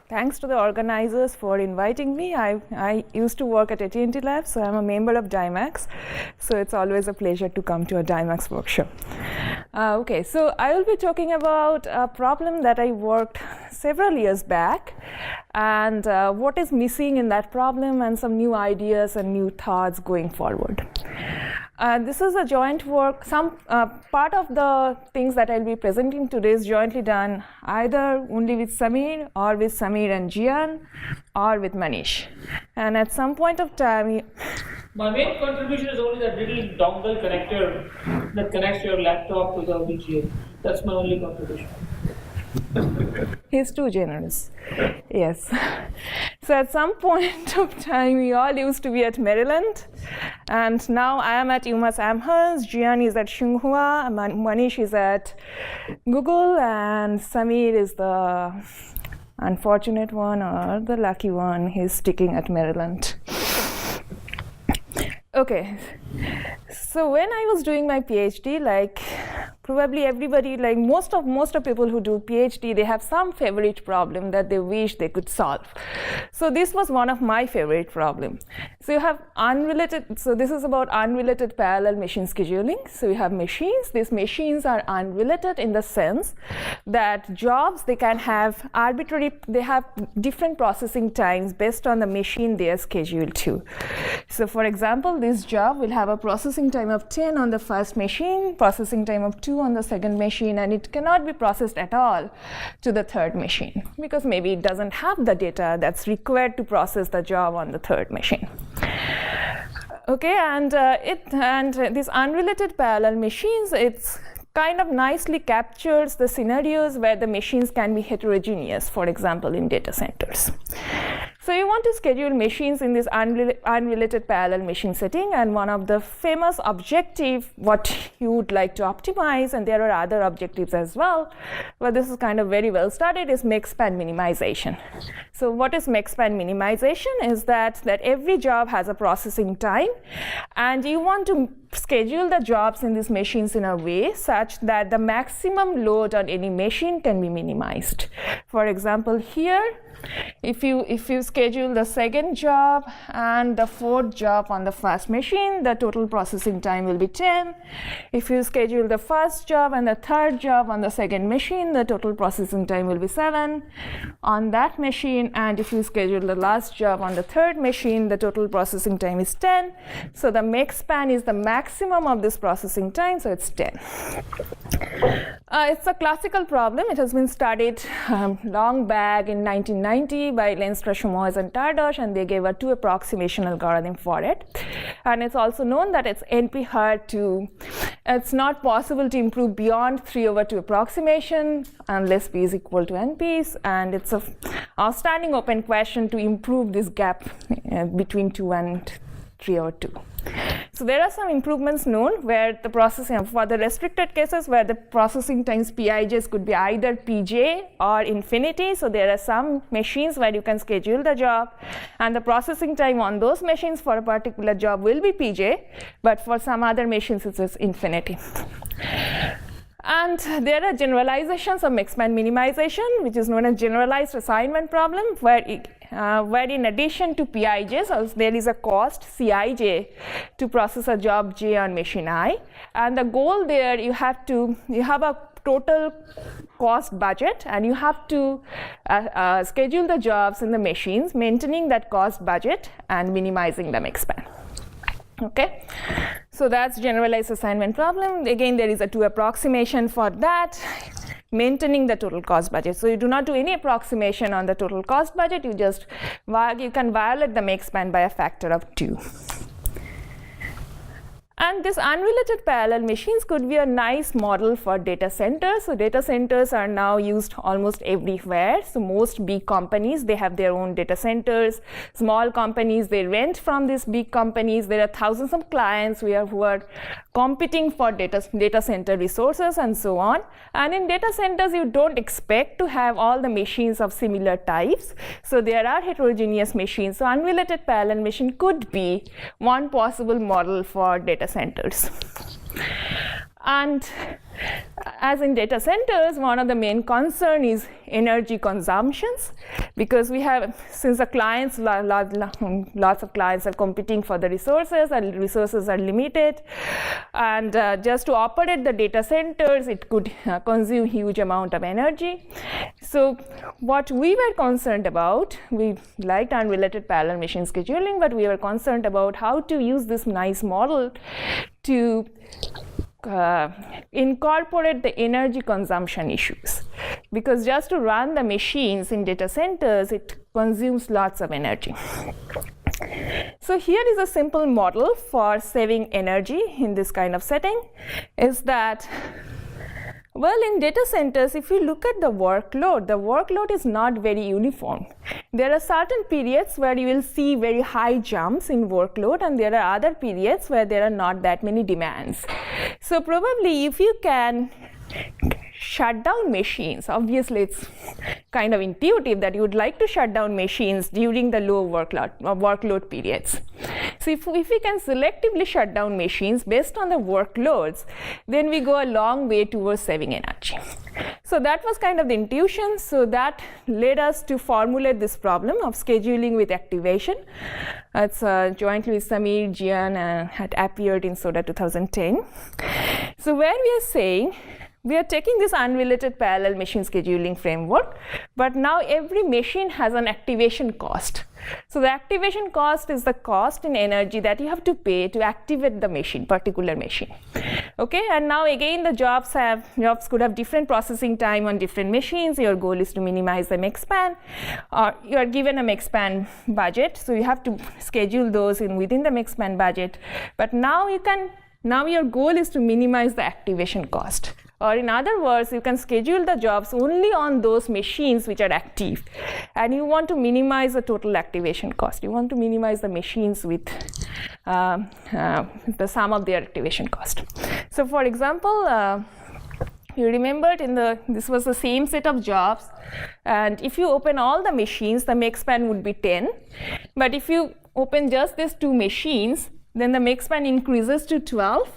thanks to the organizers for inviting me. I used to work at AT&T Labs, so I'm a member of DIMACS. So it's always a pleasure to come to a DIMACS workshop. Okay, so I will be talking about a problem that I worked several years back, and what is missing in that problem, and some new ideas and new thoughts going forward. This is a joint work. Some part of the things that I'll be presenting today is jointly done either only with Samir, or with Samir and Jian, or with Manish. And at some point of time, my main contribution is only that little dongle connector that connects your laptop to the VGA. That's my only contribution. He's too generous. Yes. So at some point of time, we all used to be at Maryland, and now I am at UMass Amherst. Jian is at Tsinghua, Manish is at Google, and Samir is the unfortunate one or the lucky one. He's sticking at Maryland. Okay. So when I was doing my PhD, like probably everybody, like most of people who do PhD, they have some favorite problem that they wish they could solve. So this was one of my favorite problem. So you have unrelated, so this is about unrelated parallel machine scheduling. So you have machines. These machines are unrelated in the sense that jobs, they can have arbitrary, they have different processing times based on the machine they are scheduled to. So for example, this job will have a processing time of 10 on the first machine, processing time of 2 on the second machine, and it cannot be processed at all to the third machine because maybe it doesn't have the data that's required to process the job on the third machine. Okay, and these unrelated parallel machines, it's kind of nicely captures the scenarios where the machines can be heterogeneous, for example, in data centers. So you want to schedule machines in this unrelated parallel machine setting, and one of the famous objective what you would like to optimize, and there are other objectives as well, but this is kind of very well studied, is make-span minimization. So what is make-span minimization is that every job has a processing time, and you want to schedule the jobs in these machines in a way such that the maximum load on any machine can be minimized. For example, here, if you schedule the second job and the fourth job on the first machine, the total processing time will be 10. If you schedule the first job and the third job on the second machine, the total processing time will be 7 on that machine. And if you schedule the last job on the third machine, the total processing time is 10. So the make-span is the maximum of this processing time, so it's 10. It's a classical problem. It has been studied long back in 1990 by Lenstra, Shumois, and Tardosh, and they gave a 2 approximation algorithm for it. And it's also known that it's NP hard to, it's not possible to improve beyond 3/2 approximation unless P is equal to NPs, and it's an outstanding open question to improve this gap between 2 and 3/2. So there are some improvements known where the processing, for the restricted cases where the processing times Pij's could be either Pj or infinity. So there are some machines where you can schedule the job, and the processing time on those machines for a particular job will be Pj, but for some other machines it's just infinity. And there are generalizations of make-span minimization, which is known as generalized assignment problem, where in addition to Pij's, there is a cost Cij to process a job j on machine I, and the goal there you have a total cost budget, and you have to schedule the jobs in the machines, maintaining that cost budget and minimizing the make-span. Okay, so that's generalized assignment problem. Again, there is a 2 approximation for that, maintaining the total cost budget. So you do not do any approximation on the total cost budget. You can violate the make-span by a factor of 2. And these unrelated parallel machines could be a nice model for data centers. So data centers are now used almost everywhere. So most big companies, they have their own data centers. Small companies, they rent from these big companies. There are thousands of clients who are competing for data center resources and so on. And in data centers, you don't expect to have all the machines of similar types. So there are heterogeneous machines. So unrelated parallel machine could be one possible model for data centers. And as in data centers, one of the main concern is energy consumptions, because we have, since the clients, lots of clients are competing for the resources, and resources are limited, and just to operate the data centers, it could consume huge amount of energy. So what we were concerned about, we liked unrelated parallel machine scheduling, but we were concerned about how to use this nice model to incorporate the energy consumption issues, because just to run the machines in data centers, it consumes lots of energy. So here is a simple model for saving energy in this kind of setting, is that, well, in data centers, if you look at the workload is not very uniform. There are certain periods where you will see very high jumps in workload, and there are other periods where there are not that many demands. So probably if you can shut down machines, obviously it's kind of intuitive that you would like to shut down machines during the low workload periods. So if we can selectively shut down machines based on the workloads, then we go a long way towards saving energy. So that was kind of the intuition. So that led us to formulate this problem of scheduling with activation. It's jointly with Samir Jian, had appeared in SODA 2010. So where we are saying, we are taking this unrelated parallel machine scheduling framework, but now every machine has an activation cost. So the activation cost is the cost in energy that you have to pay to activate the machine, particular machine. Okay, and now again the jobs could have different processing time on different machines. Your goal is to minimize the max-span, or you are given a max-span budget, so you have to schedule those within the max-span budget. But now your goal is to minimize the activation cost. Or in other words, you can schedule the jobs only on those machines which are active, and you want to minimize the total activation cost. You want to minimize the machines with the sum of their activation cost. So for example, you remembered this was the same set of jobs, and if you open all the machines, the max-span would be 10. But if you open just these two machines, then the max-span increases to 12.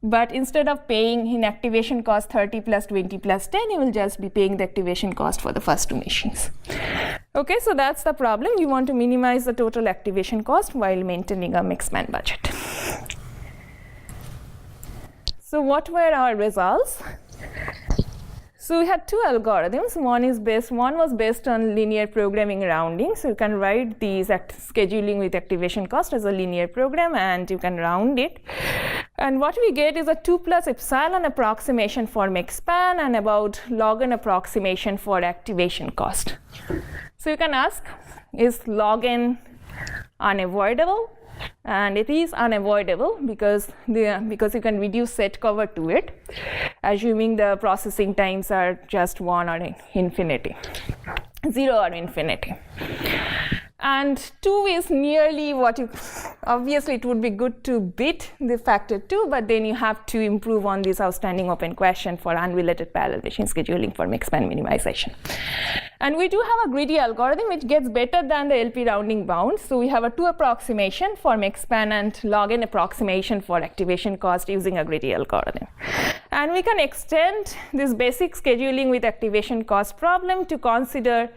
But instead of paying in activation cost 30 plus 20 plus 10, you will just be paying the activation cost for the first two machines. Okay, so that's the problem. We want to minimize the total activation cost while maintaining a max-span budget. So what were our results? So we had two algorithms. One was based on linear programming rounding. So you can write these scheduling with activation cost as a linear program, and you can round it. And what we get is a 2 plus epsilon approximation for max-span and about log n approximation for activation cost. So you can ask, is log n unavoidable? And it is unavoidable because you can reduce set cover to it, assuming the processing times are just 1 or infinity, 0 or infinity. And 2 is nearly what you, obviously it would be good to beat the factor 2, but then you have to improve on this outstanding open question for unrelated parallel machine scheduling for max-span minimization. And we do have a greedy algorithm which gets better than the LP rounding bound. So we have a 2 approximation for max-span and log n approximation for activation cost using a greedy algorithm. And we can extend this basic scheduling with activation cost problem to consider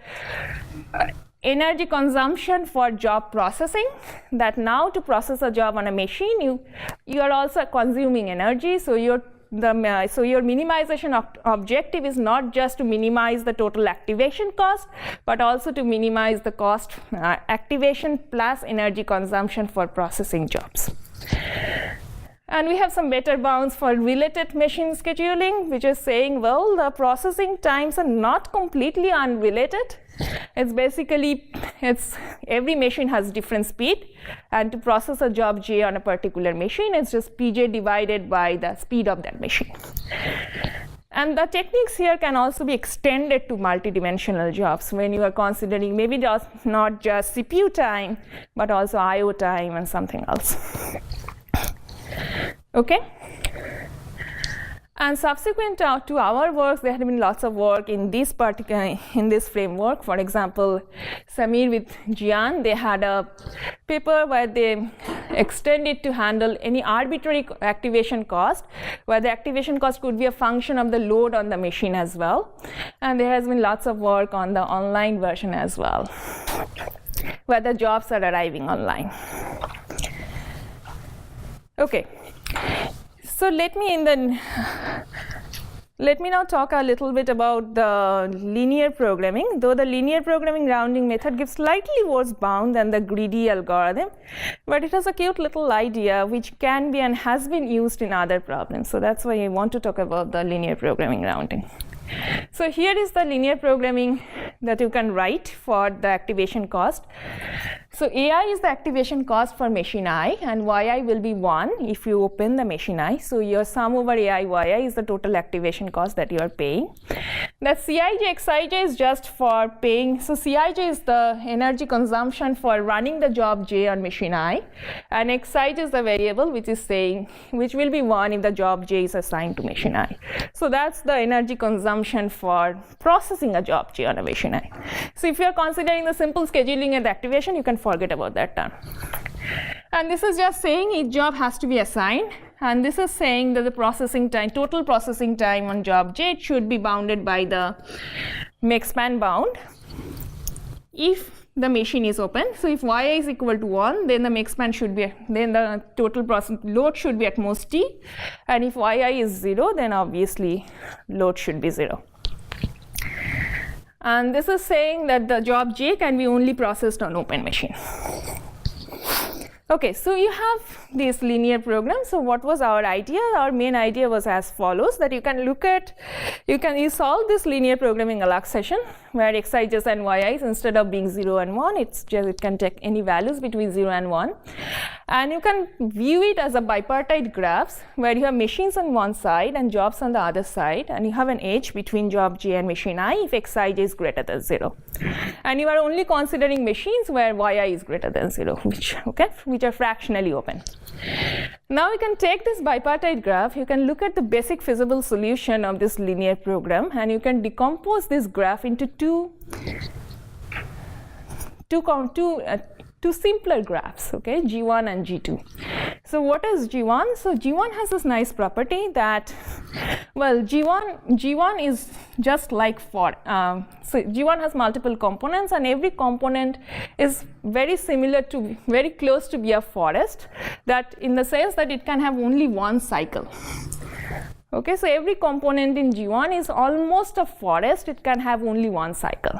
energy consumption for job processing, that now to process a job on a machine, you are also consuming energy. So your minimization objective is not just to minimize the total activation cost, but also to minimize the cost activation plus energy consumption for processing jobs. And we have some better bounds for related machine scheduling, which is saying, well, the processing times are not completely unrelated. It's basically, every machine has different speed, and to process a job J on a particular machine, it's just Pj divided by the speed of that machine. And the techniques here can also be extended to multidimensional jobs when you are considering maybe not just CPU time, but also I/O time and something else. Okay. And subsequent to our works, there had been lots of work in this framework. For example, Samir with Jian, they had a paper where they extended to handle any arbitrary activation cost, where the activation cost could be a function of the load on the machine as well. And there has been lots of work on the online version as well, where the jobs are arriving online. Okay. So let me now talk a little bit about the linear programming. Though the linear programming rounding method gives slightly worse bound than the greedy algorithm, but it has a cute little idea which can be and has been used in other problems. So that's why I want to talk about the linear programming rounding. So here is the linear programming that you can write for the activation cost. So AI is the activation cost for machine I, and yi will be 1 if you open the machine I. So your sum over AI yi is the total activation cost that you are paying. That Cij Xij is just for paying. So Cij is the energy consumption for running the job j on machine I, and Xij is the variable which will be 1 if the job j is assigned to machine I. So that's the energy consumption for processing a job j on a machine I. So if you are considering the simple scheduling and activation, you can forget about that term. And this is just saying each job has to be assigned, and this is saying that the processing time, total processing time on job j should be bounded by the makespan bound if the machine is open. So if yi is equal to 1, then the makespan should be, then the total process load should be at most t, and if yi is 0, then obviously load should be 0. And this is saying that the job j can be only processed on open machine. Okay, so you have this linear program. So what was our idea? Our main idea was as follows, that you can solve this linear programming alloc session where xij's and yi's, instead of being 0 and 1, it can take any values between 0 and 1. And you can view it as a bipartite graphs where you have machines on one side and jobs on the other side, and you have an edge between job j and machine I if xij is greater than 0. And you are only considering machines where yi is greater than 0, which are fractionally open. Now you can take this bipartite graph, you can look at the basic feasible solution of this linear program, and you can decompose this graph into two simpler graphs, okay, G1 and G2. So what is G1? So G1 has this nice property that, well, G1 is just like so G1 has multiple components, and every component is very close to be a forest, that in the sense that it can have only one cycle. Okay, so every component in G1 is almost a forest, it can have only one cycle.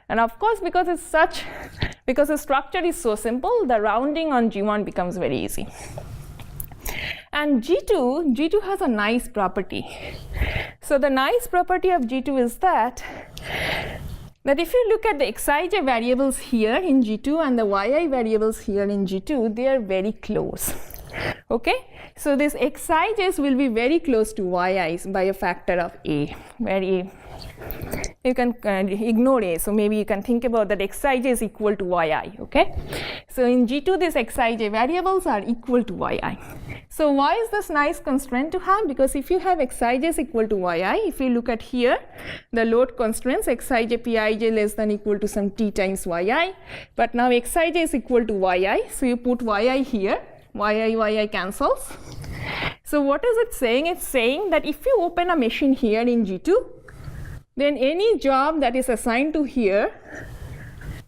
And of course, because the structure is so simple, the rounding on G1 becomes very easy. And G2 has a nice property. So the nice property of G2 is that if you look at the xij variables here in G2 and the yi variables here in G2, they are very close. Okay, so this xij's will be very close to yi's by a factor of a. You can ignore a, so maybe you can think about that xij is equal to yi. Okay, so in G2 these xij variables are equal to yi. So why is this nice constraint to have? Because if you have xij is equal to yi, if you look at here the load constraints, xij pij less than equal to some t times yi, but now xij is equal to yi, so you put yi here, yi cancels. So what is it saying? It's saying that if you open a machine here in G2, then any job that is assigned to here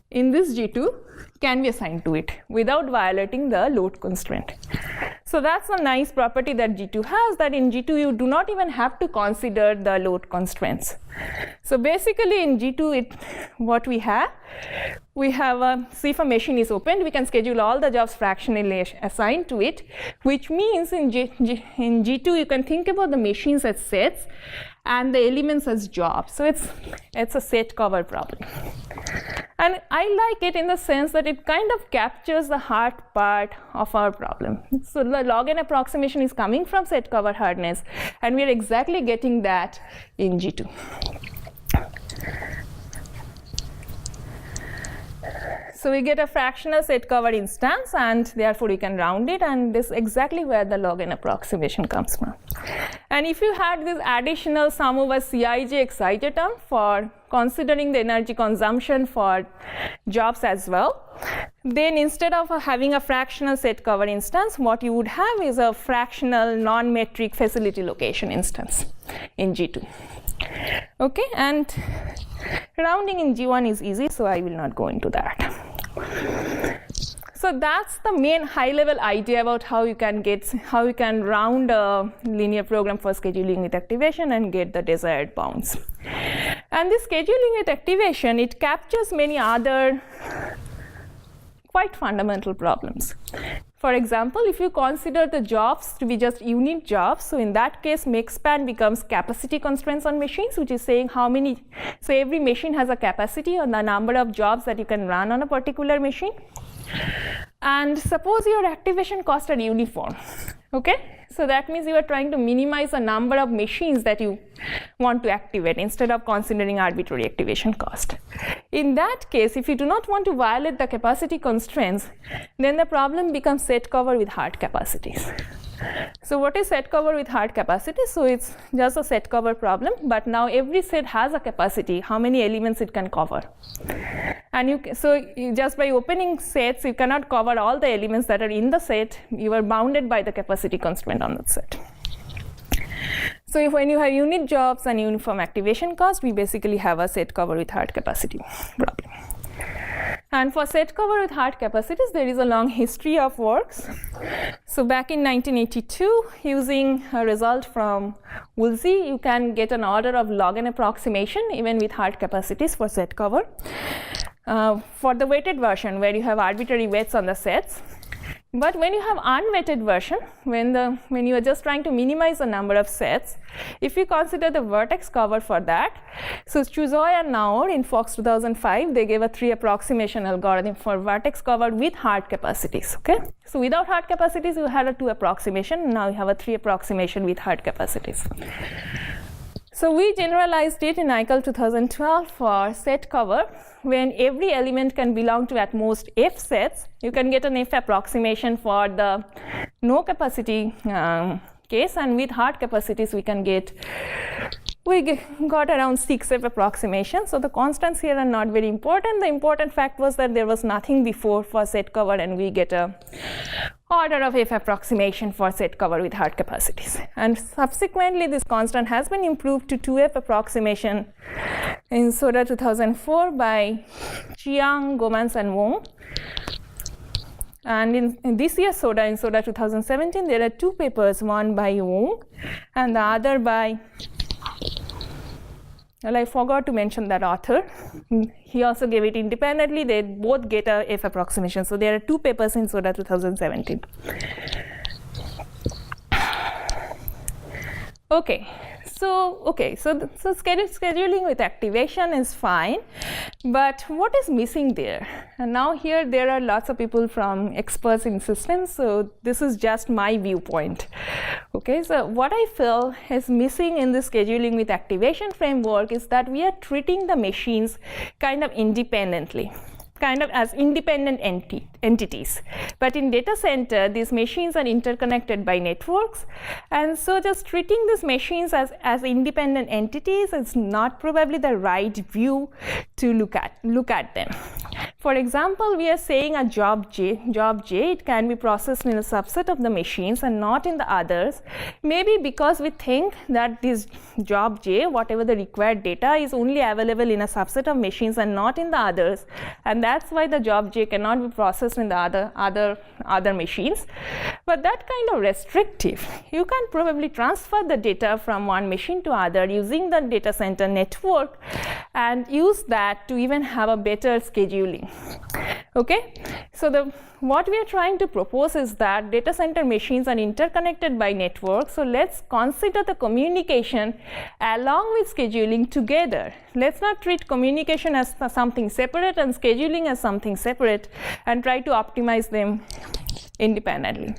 in this G2 can be assigned to it without violating the load constraint. So that's a nice property that G2 has, that in G2 you do not even have to consider the load constraints. So basically in G2 what we have so if a machine is opened, we can schedule all the jobs fractionally assigned to it, which means in G2 you can think about the machines as sets and the elements as jobs. So it's a set cover problem. And I like it in the sense that it kind of captures the hard part of our problem. So the log n approximation is coming from set cover hardness, and we are exactly getting that in G2. So we get a fractional set cover instance, and therefore we can round it, and this is exactly where the log n approximation comes from. And if you had this additional sum over Cij excited term for considering the energy consumption for jobs as well, then instead of having a fractional set cover instance, what you would have is a fractional non-metric facility location instance in G2. Okay, and rounding in G1 is easy, so I will not go into that. So that's the main high-level idea about how you can round a linear program for scheduling with activation and get the desired bounds. And this scheduling with activation, it captures many other quite fundamental problems. For example, if you consider the jobs to be just unit jobs, so in that case, make span becomes capacity constraints on machines, which is saying how many, so every machine has a capacity on the number of jobs that you can run on a particular machine. And suppose your activation costs are uniform, okay? So that means you are trying to minimize the number of machines that you want to activate instead of considering arbitrary activation cost. In that case, if you do not want to violate the capacity constraints, then the problem becomes set cover with hard capacities. So what is set cover with hard capacity? So it's just a set cover problem, but now every set has a capacity, how many elements it can cover. And just by opening sets, you cannot cover all the elements that are in the set. You are bounded by the capacity constraint on that set. So when you have unit jobs and uniform activation cost, we basically have a set cover with hard capacity problem. And for set cover with hard capacities, there is a long history of works. So back in 1982, using a result from Woolsey, you can get an order of log n approximation even with hard capacities for set cover. For the weighted version, where you have arbitrary weights on the sets. But when you have unweighted version, when you are just trying to minimize the number of sets, if you consider the vertex cover for that, so Chuzoy and Naor in Fox 2005, they gave a 3 approximation algorithm for vertex cover with hard capacities, okay? So without hard capacities, you had a 2 approximation, now you have a 3 approximation with hard capacities. So we generalized it in ICAL 2012 for set cover. When every element can belong to at most F sets, you can get an F approximation for the no capacity case, and with hard capacities we got around 6 F approximations. So the constants here are not very important. The important fact was that there was nothing before for set cover, and we get a order of F approximation for set cover with hard capacities. And subsequently, this constant has been improved to 2F approximation in SODA 2004 by Chiang, Gomans, and Wong. And in this year's SODA, in SODA 2017, there are 2 papers, one by Wong and the other by, well, I forgot to mention that author. He also gave it independently. They both get a F approximation. So there are 2 papers in SODA 2017. So scheduling with activation is fine, but what is missing there? And now here there are lots of people from experts in systems, so this is just my viewpoint. Okay, so what I feel is missing in the scheduling with activation framework is that we are treating the machines kind of independently, kind of as independent entities. But in data center, these machines are interconnected by networks, and so just treating these machines as independent entities is not probably the right view to look at them. For example, we are saying a job J, it can be processed in a subset of the machines and not in the others, maybe because we think that this job J, whatever the required data, is only available in a subset of machines and not in the others, and that's why the job J cannot be processed in the other machines. But that kind of restrictive. You can probably transfer the data from one machine to other using the data center network and use that to even have a better scheduling. Okay, so what we are trying to propose is that data center machines are interconnected by networks, so let's consider the communication along with scheduling together. Let's not treat communication as something separate and scheduling as something separate and try to optimize them independently.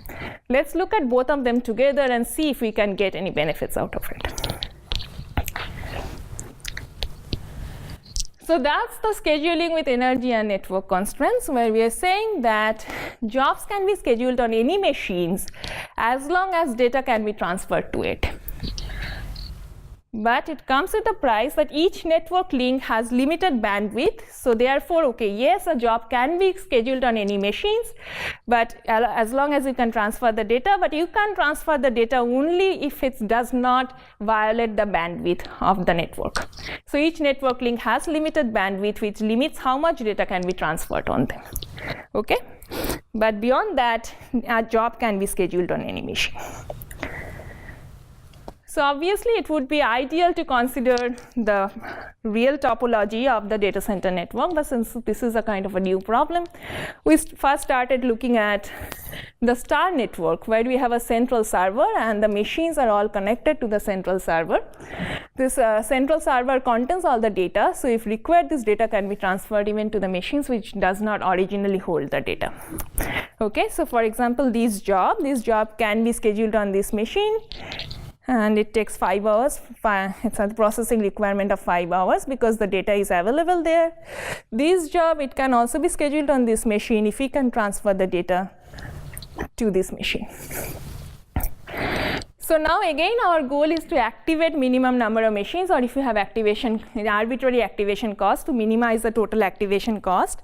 Let's look at both of them together and see if we can get any benefits out of it. So that's the scheduling with energy and network constraints, where we are saying that jobs can be scheduled on any machines as long as data can be transferred to it. But it comes with a price that each network link has limited bandwidth. So therefore, okay, yes, a job can be scheduled on any machines, but as long as you can transfer the data, but you can transfer the data only if it does not violate the bandwidth of the network. So each network link has limited bandwidth, which limits how much data can be transferred on them. Okay? But beyond that, a job can be scheduled on any machine. So obviously, it would be ideal to consider the real topology of the data center network, but since this is a kind of a new problem, we first started looking at the star network, where we have a central server and the machines are all connected to the central server. This central server contains all the data, so if required, this data can be transferred even to the machines which does not originally hold the data. Okay, so for example, this job can be scheduled on this machine, and it takes 5 hours. It's a processing requirement of 5 hours because the data is available there. This job, it can also be scheduled on this machine if we can transfer the data to this machine. So now again, our goal is to activate minimum number of machines, or if you have arbitrary activation cost, to minimize the total activation cost.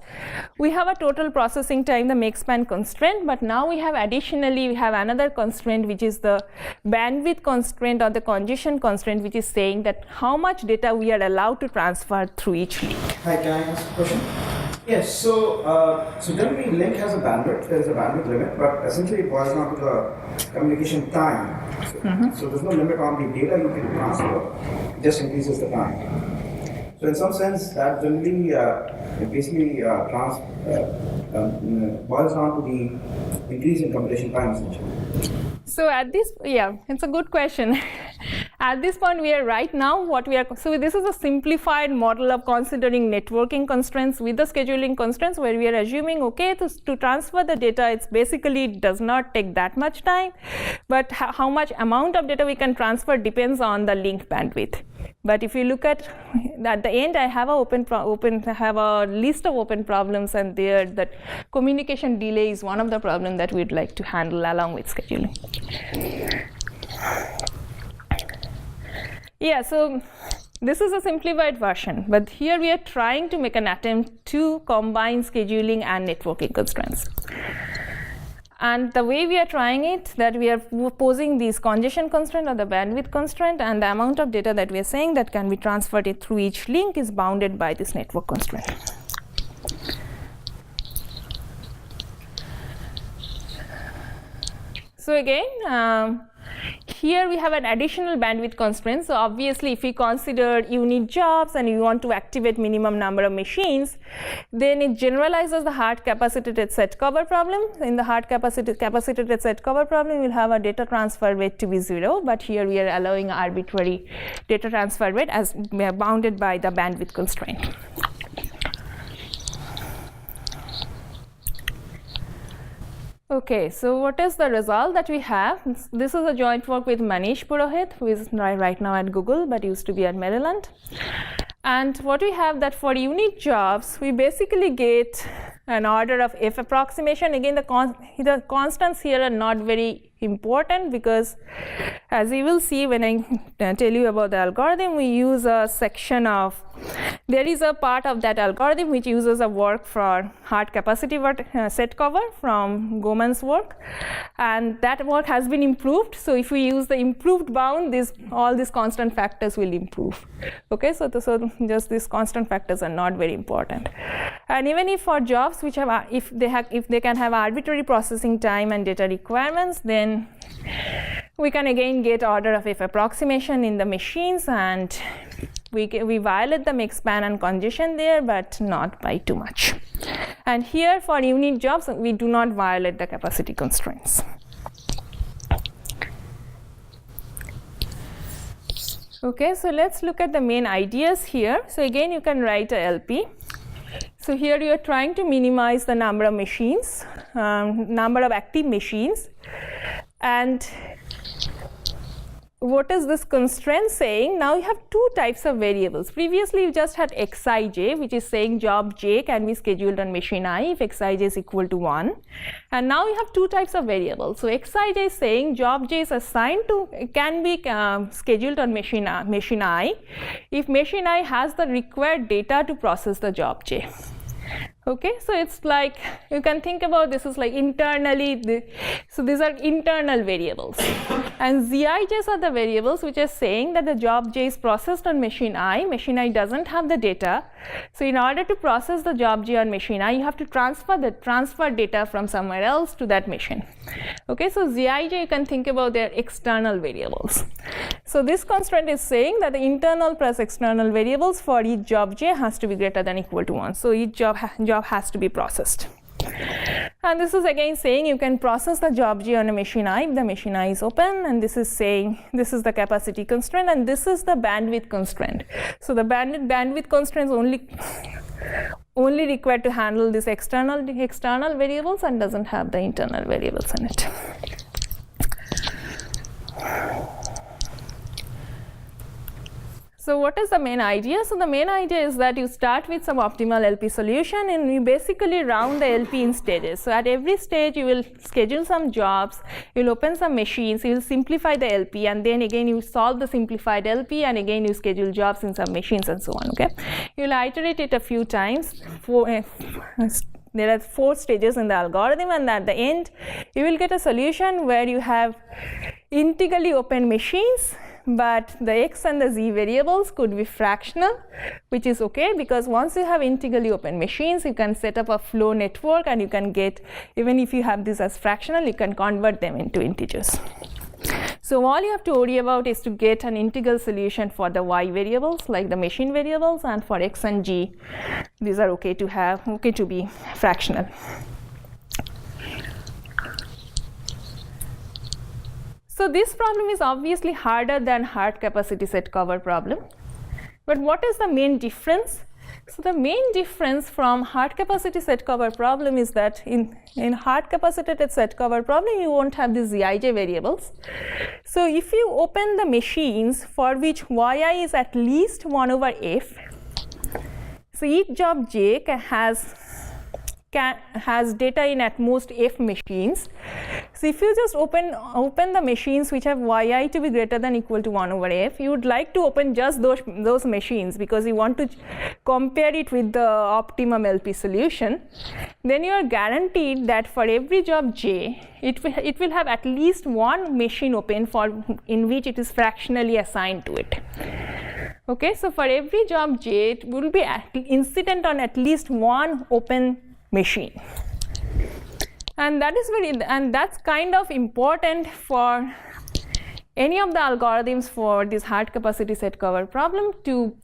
We have a total processing time, the make span constraint, but now we have another constraint, which is the bandwidth constraint or the congestion constraint, which is saying that how much data we are allowed to transfer through each link. Hi, can I ask a question? Yes, so generally link has a bandwidth, there is a bandwidth limit, but essentially it boils down to the communication time. So there's no limit on the data you can transfer, it just increases the time. So in some sense, that generally basically boils down to the increase in computation time essentially. So it's a good question. At this point, we are right now so this is a simplified model of considering networking constraints with the scheduling constraints, where we are assuming, okay, to transfer the data, it's basically does not take that much time, but how much amount of data we can transfer depends on the link bandwidth. But if you look at the end, I have a list of open problems, and there that communication delay is one of the problems that we'd like to handle along with scheduling. Yeah, so this is a simplified version, but here we are trying to make an attempt to combine scheduling and networking constraints. And the way we are trying it, that we are posing this congestion constraint or the bandwidth constraint, and the amount of data that we are saying that can be transferred through each link is bounded by this network constraint. So again, here we have an additional bandwidth constraint. So obviously, if we consider unit jobs and you want to activate minimum number of machines, then it generalizes the hard capacitated set cover problem. In the hard capacitated set cover problem, we'll have a data transfer rate to be 0, but here we are allowing arbitrary data transfer rate as we are bounded by the bandwidth constraint. Okay, so what is the result that we have? This is a joint work with Manish Purohit, who is right now at Google, but used to be at Maryland. And what we have that for unit jobs, we basically get an order of F approximation. Again, the constants here are not very important because, as you will see when I tell you about the algorithm, we use a section of, there is a part of that algorithm which uses a work for hard capacity set cover from Goman's work, and that work has been improved. So if we use the improved bound, all these constant factors will improve. Okay, so just these constant factors are not very important. And even if for jobs which have, if they can have arbitrary processing time and data requirements, then we can again get order of F approximation in the machines, and we violate the make span and congestion there, but not by too much. And here for unit jobs, we do not violate the capacity constraints. Okay, so let's look at the main ideas here. So again, you can write a LP. So here you are trying to minimize the number of machines, number of active machines, and what is this constraint saying? Now you have two types of variables. Previously you just had xij, which is saying job j can be scheduled on machine I if xij is equal to 1. And now you have two types of variables. So xij is saying job j is assigned to, can be scheduled on machine I if machine I has the required data to process the job j. Okay, so it's like, you can think about this is like internally, so these are internal variables. And zij's are the variables which are saying that the job j is processed on machine I doesn't have the data. So in order to process the job j on machine I, you have to transfer data from somewhere else to that machine. Okay, so zij you can think about their external variables. So this constraint is saying that the internal plus external variables for each job j has to be greater than or equal to 1. So each job has to be processed. And this is again saying you can process the job j on a machine I if the machine I is open, and this is saying this is the capacity constraint and this is the bandwidth constraint. So the bandwidth constraint is only required to handle these external variables and doesn't have the internal variables in it. So what is the main idea? So the main idea is that you start with some optimal LP solution and you basically round the LP in stages. So at every stage you will schedule some jobs, you will open some machines, you will simplify the LP, and then again you solve the simplified LP, and again you schedule jobs in some machines and so on. Okay, you will iterate it a few times. There are 4 stages in the algorithm, and at the end you will get a solution where you have integrally open machines, but the x and the z variables could be fractional, which is okay because once you have integrally open machines, you can set up a flow network and you can get, even if you have this as fractional, you can convert them into integers. So all you have to worry about is to get an integral solution for the y variables, like the machine variables, and for x and g, these are okay to be fractional. So this problem is obviously harder than hard capacity set cover problem. But what is the main difference? So the main difference from hard capacity set cover problem is that in hard capacity set cover problem, you won't have these zij variables. So if you open the machines for which yi is at least 1 over f, so each job j has data in at most f machines. So if you just open the machines which have yi to be greater than or equal to 1 over f, you would like to open just those machines because you want to compare it with the optimum LP solution. Then you are guaranteed that for every job j, it will have at least one machine open in which it is fractionally assigned to it. Okay, so for every job j, it will be incident on at least one open machine, and that's kind of important for any of the algorithms for this hard capacity set cover problem to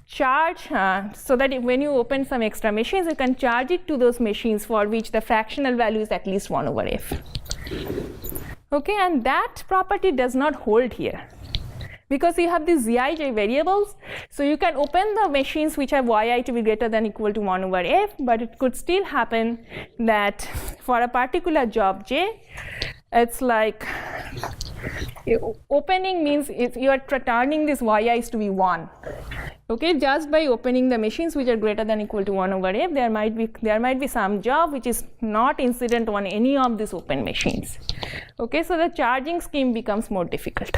charge, so that when you open some extra machines, you can charge it to those machines for which the fractional value is at least 1 over f. Okay, and that property does not hold here, because you have these zij variables, so you can open the machines which have yi to be greater than or equal to 1 over f, but it could still happen that for a particular job j, it's like opening means if you are turning these yi's to be 1. Okay, just by opening the machines which are greater than or equal to 1 over f, there might be some job which is not incident on any of these open machines. Okay, so the charging scheme becomes more difficult.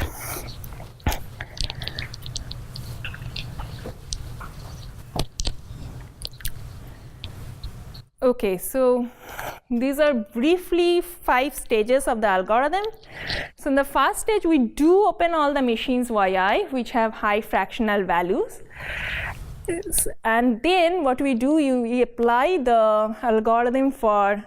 Okay, so these are briefly 5 stages of the algorithm. So in the first stage, we do open all the machines yi which have high fractional values. And then what we do, we apply the algorithm for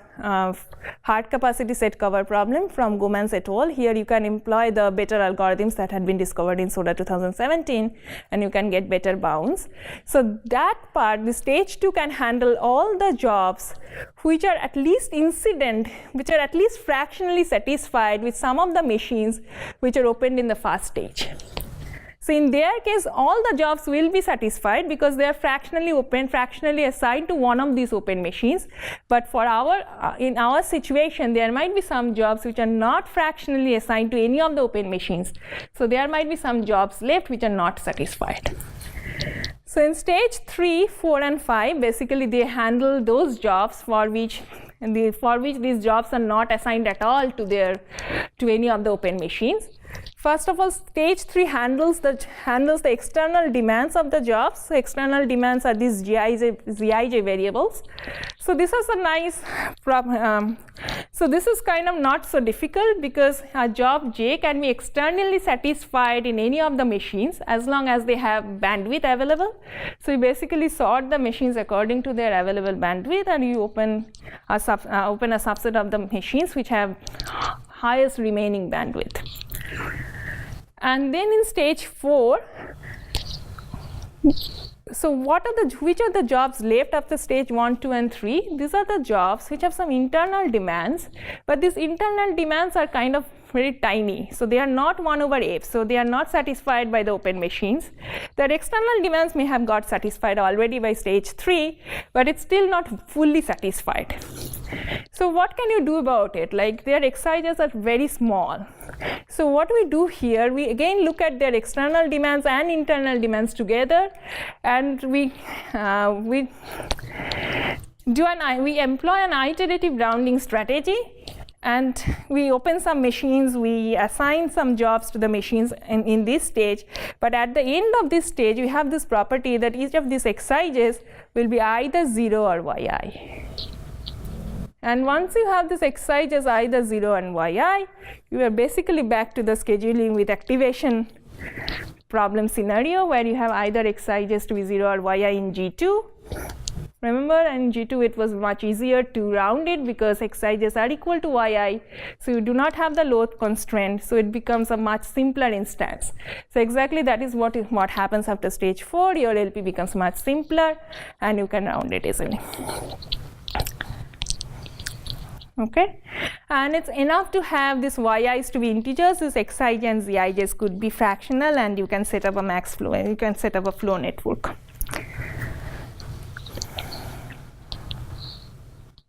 hard capacity set cover problem from Gomez et al. Here you can employ the better algorithms that had been discovered in SODA 2017, and you can get better bounds. So that part, the stage 2 can handle all the jobs which are at least incident, which are at least fractionally satisfied with some of the machines which are opened in the first stage. So in their case, all the jobs will be satisfied because they are fractionally open, fractionally assigned to one of these open machines. But for in our situation, there might be some jobs which are not fractionally assigned to any of the open machines. So there might be some jobs left which are not satisfied. So in stage 3, 4, and 5, basically they handle those jobs for which these jobs are not assigned at all to any of the open machines. First of all, stage 3 handles the external demands of the jobs. So external demands are these Gij variables. So this is a nice problem. So this is kind of not so difficult because a job J can be externally satisfied in any of the machines as long as they have bandwidth available. So you basically sort the machines according to their available bandwidth, and you open a subset of the machines which have highest remaining bandwidth. And then in stage 4, so which are the jobs left after stage 1, 2, and 3? These are the jobs which have some internal demands, but these internal demands are kind of very tiny. So they are not 1/f, so they are not satisfied by the open machines. Their external demands may have got satisfied already by stage 3, but it's still not fully satisfied. So what can you do about it? Like, their Xijs are very small. So what we do here, we again look at their external demands and internal demands together, and we employ an iterative rounding strategy. And we open some machines, we assign some jobs to the machines in this stage. But at the end of this stage, we have this property that each of these Xijs will be either 0 or Yi. And once you have this Xijs either 0 and Yi, you are basically back to the scheduling with activation problem scenario where you have either Xijs to be 0 or Yi in G2. Remember, in G2 it was much easier to round it because Xijs are equal to Yi, so you do not have the load constraint, so it becomes a much simpler instance. So exactly that is what happens after stage 4. Your LP becomes much simpler and you can round it easily. Okay, and it's enough to have these Yi's to be integers. These Xij and Zijs could be fractional, and you can set up a max flow, you can set up a flow network.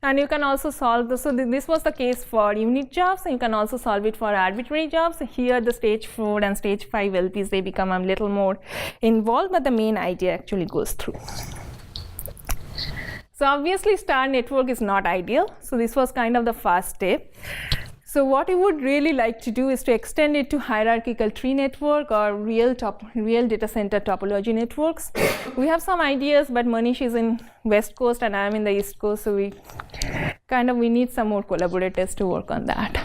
And you can also solve this. So this was the case for unit jobs, and you can also solve it for arbitrary jobs. Here the stage 4 and stage 5 LPs, they become a little more involved, but the main idea actually goes through. So obviously star network is not ideal. So this was kind of the first step. So what we would really like to do is to extend it to hierarchical tree network or real data center topology networks. We have some ideas, but Manish is in West Coast and I am in the East Coast, so we need some more collaborators to work on that.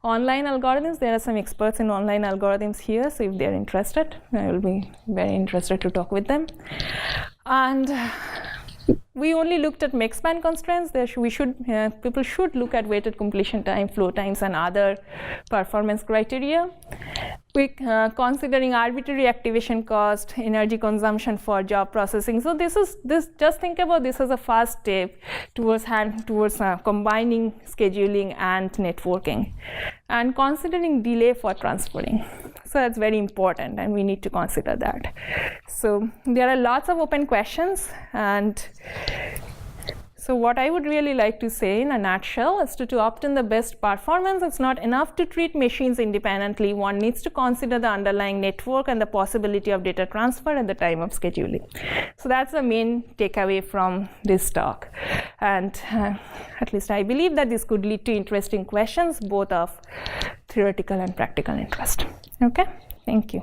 Online algorithms, there are some experts in online algorithms here, so if they are interested, I will be very interested to talk with them. And we only looked at max span constraints. People should look at weighted completion time, flow times, and other performance criteria. Considering arbitrary activation cost, energy consumption for job processing. So just think about this as a first step towards combining scheduling and networking, and considering delay for transferring. So that's very important, and we need to consider that. So there are lots of open questions, and so what I would really like to say in a nutshell is to obtain the best performance, it's not enough to treat machines independently. One needs to consider the underlying network and the possibility of data transfer at the time of scheduling. So that's the main takeaway from this talk. And at least I believe that this could lead to interesting questions, both of theoretical and practical interest. Okay, thank you.